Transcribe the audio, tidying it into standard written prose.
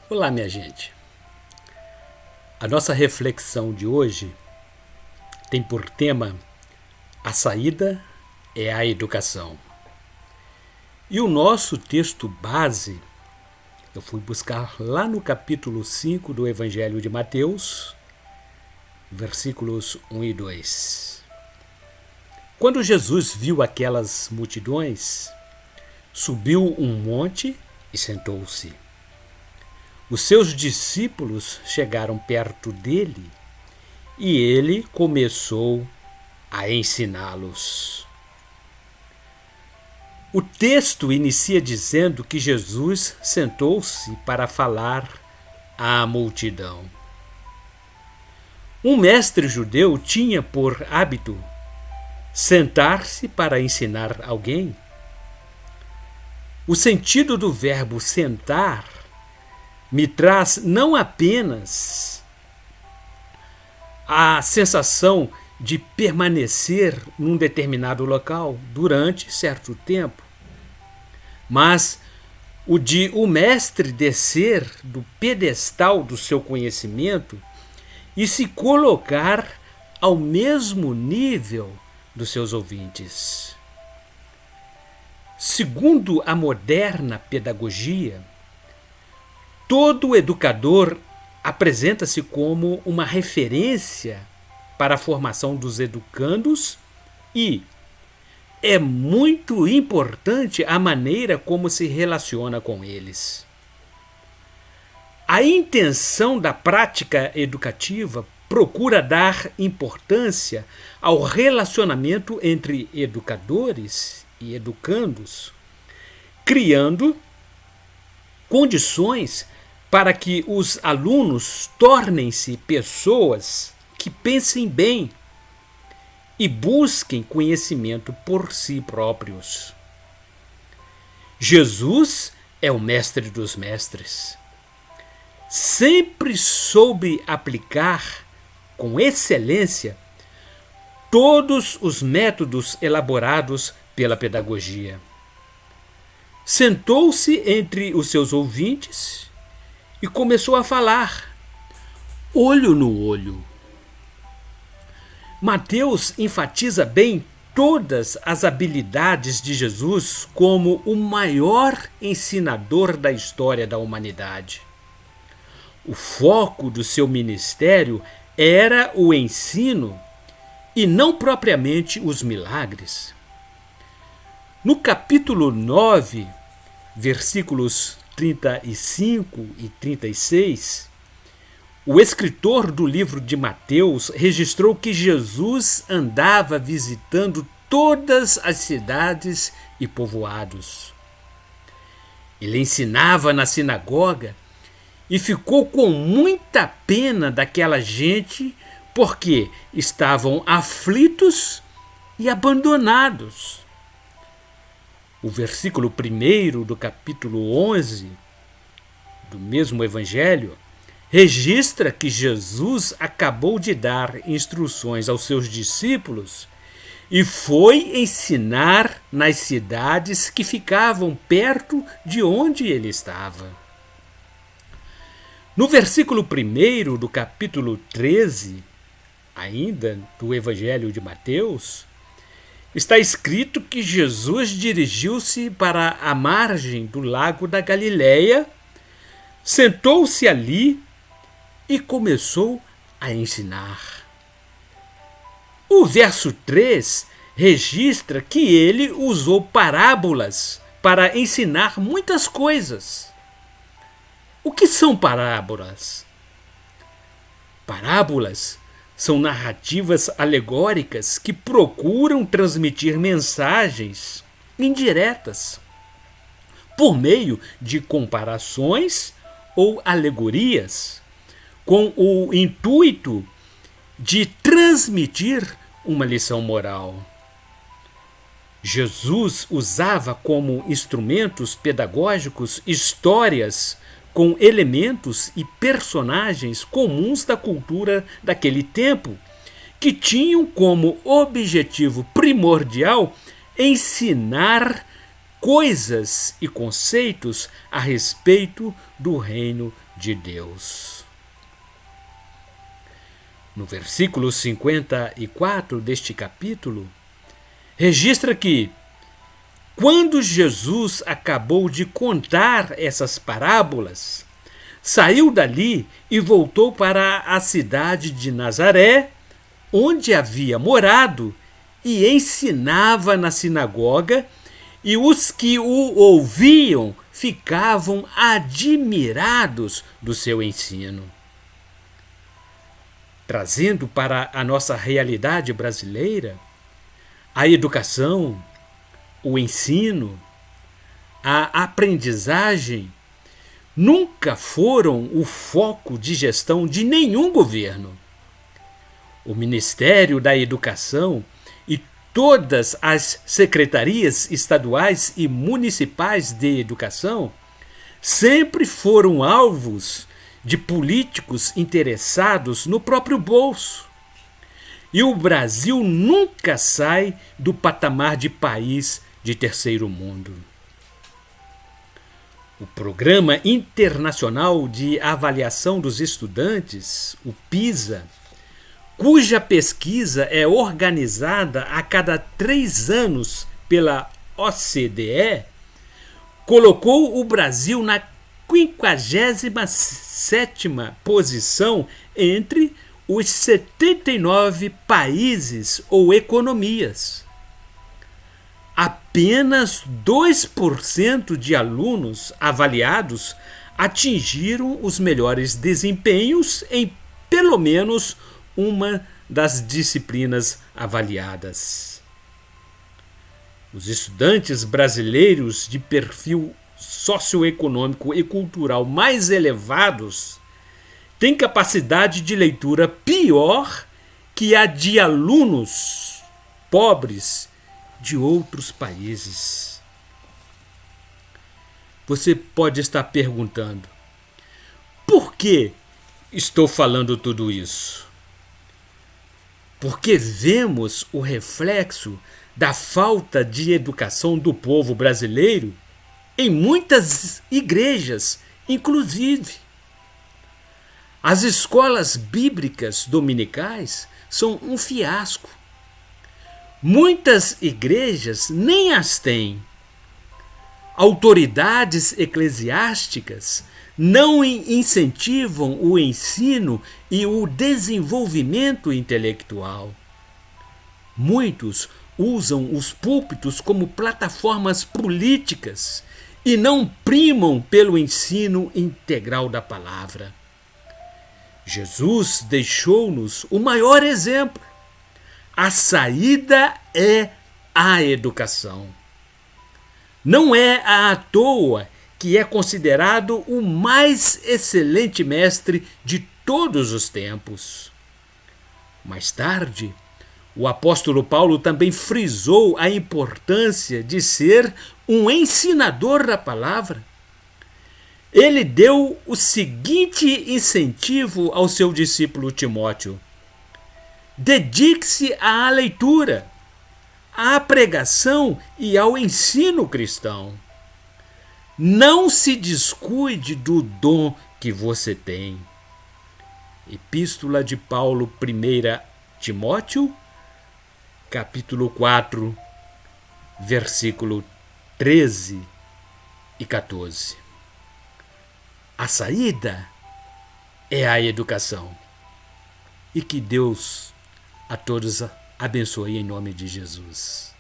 Olá, minha gente. A nossa reflexão de hoje tem por tema a saída é a educação. E o nosso texto base, eu fui buscar lá no capítulo 5 do Evangelho de Mateus, versículos 1 e 2. Quando Jesus viu aquelas multidões, subiu um monte e sentou-se. Os seus discípulos chegaram perto dele e ele começou a ensiná-los. O texto inicia dizendo que Jesus sentou-se para falar à multidão. Um mestre judeu tinha por hábito sentar-se para ensinar alguém. O sentido do verbo sentar me traz não apenas a sensação de permanecer num determinado local durante certo tempo, mas o de o mestre descer do pedestal do seu conhecimento e se colocar ao mesmo nível dos seus ouvintes. Segundo a moderna pedagogia, todo educador apresenta-se como uma referência para a formação dos educandos e é muito importante a maneira como se relaciona com eles. A intenção da prática educativa procura dar importância ao relacionamento entre educadores e educandos, criando condições para que os alunos tornem-se pessoas que pensem bem e busquem conhecimento por si próprios. Jesus é o mestre dos mestres. Sempre soube aplicar com excelência todos os métodos elaborados pela pedagogia. Sentou-se entre os seus ouvintes e começou a falar, olho no olho. Mateus enfatiza bem todas as habilidades de Jesus como o maior ensinador da história da humanidade. O foco do seu ministério era o ensino e não propriamente os milagres. No capítulo 9, versículos 35 e 36, o escritor do livro de Mateus registrou que Jesus andava visitando todas as cidades e povoados. Ele ensinava na sinagoga e ficou com muita pena daquela gente porque estavam aflitos e abandonados. O versículo 1 do capítulo 11 do mesmo evangelho registra que Jesus acabou de dar instruções aos seus discípulos e foi ensinar nas cidades que ficavam perto de onde ele estava. No versículo 1 do capítulo 13, ainda do evangelho de Mateus, está escrito que Jesus dirigiu-se para a margem do lago da Galileia, sentou-se ali e começou a ensinar. O verso 3 registra que ele usou parábolas para ensinar muitas coisas. O que são parábolas? Parábolas são narrativas alegóricas que procuram transmitir mensagens indiretas por meio de comparações ou alegorias, com o intuito de transmitir uma lição moral. Jesus usava como instrumentos pedagógicos histórias com elementos e personagens comuns da cultura daquele tempo, que tinham como objetivo primordial ensinar coisas e conceitos a respeito do reino de Deus. No versículo 54 deste capítulo, registra que, quando Jesus acabou de contar essas parábolas, saiu dali e voltou para a cidade de Nazaré, onde havia morado, e ensinava na sinagoga, e os que o ouviam ficavam admirados do seu ensino. Trazendo para a nossa realidade brasileira, a educação, o ensino, a aprendizagem nunca foram o foco de gestão de nenhum governo. O Ministério da Educação e todas as secretarias estaduais e municipais de educação sempre foram alvos de políticos interessados no próprio bolso. E o Brasil nunca sai do patamar de país de terceiro mundo. O Programa Internacional de Avaliação dos Estudantes, o PISA, cuja pesquisa é organizada a cada 3 anos pela OCDE, colocou o Brasil na 57ª posição entre os 79 países ou economias. Apenas 2% de alunos avaliados atingiram os melhores desempenhos em pelo menos uma das disciplinas avaliadas. Os estudantes brasileiros de perfil socioeconômico e cultural mais elevados têm capacidade de leitura pior que a de alunos pobres de outros países. Você pode estar perguntando: por que estou falando tudo isso? Porque vemos o reflexo da falta de educação do povo brasileiro em muitas igrejas, inclusive. As escolas bíblicas dominicais são um fiasco. Muitas igrejas nem as têm. Autoridades eclesiásticas não incentivam o ensino e o desenvolvimento intelectual. Muitos usam os púlpitos como plataformas políticas e não primam pelo ensino integral da palavra. Jesus deixou-nos o maior exemplo. A saída é a educação. Não é à toa que é considerado o mais excelente mestre de todos os tempos. Mais tarde, o apóstolo Paulo também frisou a importância de ser um ensinador da palavra. Ele deu o seguinte incentivo ao seu discípulo Timóteo: dedique-se à leitura, à pregação e ao ensino cristão. Não se descuide do dom que você tem. Epístola de Paulo, 1 Timóteo, capítulo 4, versículo 13 e 14. A saída é a educação. E que Deus a todos abençoe em nome de Jesus.